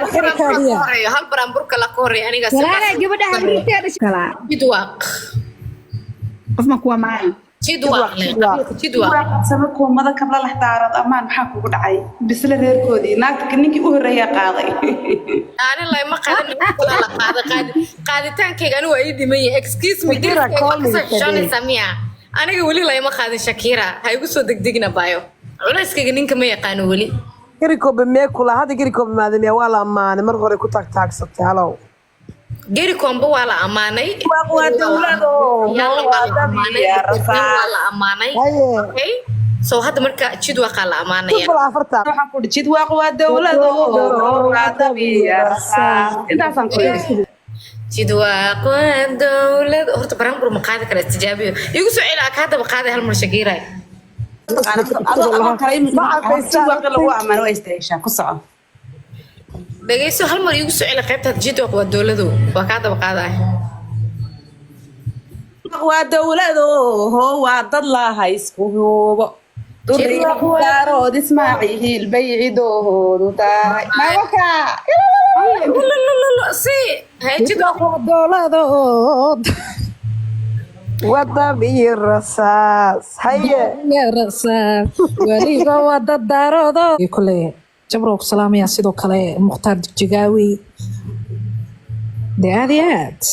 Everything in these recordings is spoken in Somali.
هل برامبرك لا كوري أنا قصدي لا جبنا حبرتي كلا جدواق قف ما كوا معي جدواق سمكو ماذا قبل الاحتارات أمان محاكو قد عاي بس لغير كودي ناك كنيكي أهرية قاضي أنا لا ما قاعد تانكي أنا وإيدي مية excuse me شلون سميها أنا قولي لا ما قاعد شكيرة هاي بسوا دقنا بايو ولا إسكي نينك مية قانو ولي جريكو بميكولا هذا جريكو بمادني ولا أمان مرغوري كتاك تاكسبتي هلاو جيري كومبو ولا أماني ودولده ولا أماني أوكي سو هذا مركا تشيد وقع لا أماني waxaan ku dhijid waa qowaa dawlado waa dabiya intaas aan ku leeyahay تشيد وقع دولة هرت برامبر مقاعدة كلا استجابية يقول سؤال هذا مقاعدة هالمرة شكيرة adoo kale jid waa qala waa amaan waa istaashaa ku soco dhageyso hal mar igu soo celi qaybta jid waa dawladu waa ka daba qaaday waa dawlado waa dad la hayskuubo duriyaaqarood ismaaciil baycidoodu tahay mawaka si hay jid دولادود وضبي الرصاص هيا يا رسام وليبا ودا دارودو كله جبروك سلام يا سيدو كله مختار جيجاوي دي هاديات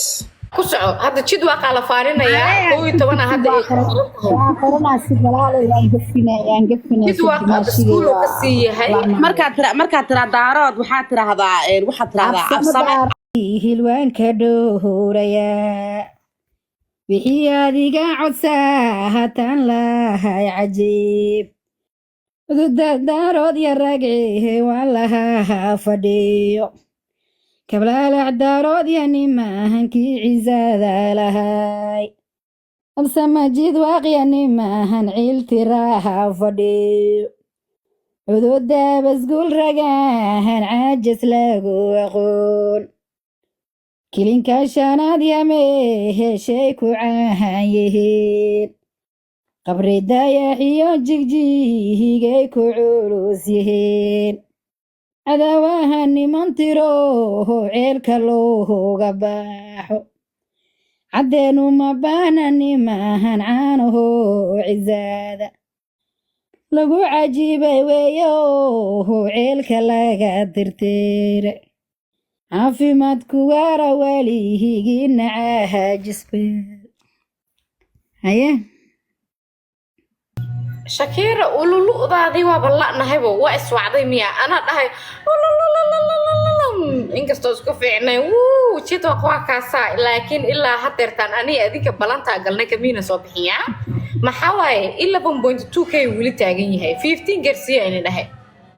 ku soco hadda jid waa qala faarinaya 12 hadda jid waa iskuul ka siiyahay markaad tira daarood waxaad tiraahdaa absame hilwaanka dhowraya wixii adiga codsaa hataan lahay cajiib daarood ya ragci waan lahaa fadhiyo kablaalac daarood ya nimahankii cizaada lahay absama jid waaqya nimahan ciiltiraaha fadhiyo cududa basguul ragahan caajis lagu aqoon kilinka shanaad yamee heshay ku caahan yihiin qabri dayax iyo jigjihigay ku culus yihiin cadaawaha niman tirooho ceelka looga baxo caddeenu ma baahna nimahan caanaho cizaada lagu cajiibay weeyoho ceelka laga tirtire caafimaadku waara welihigiina caajisbe haye Shakira ululudaadii waa ballanahaybo waa iswacday miya ana dhahay inkastoo isku fiicnay jid waa kaasa laakiin ilaa hadeertaan aniga adinka balanta galnay kamiina soo bixiyaa maxaa waaye 11.2k wili taagan yahay 15 garsiya inay dhahay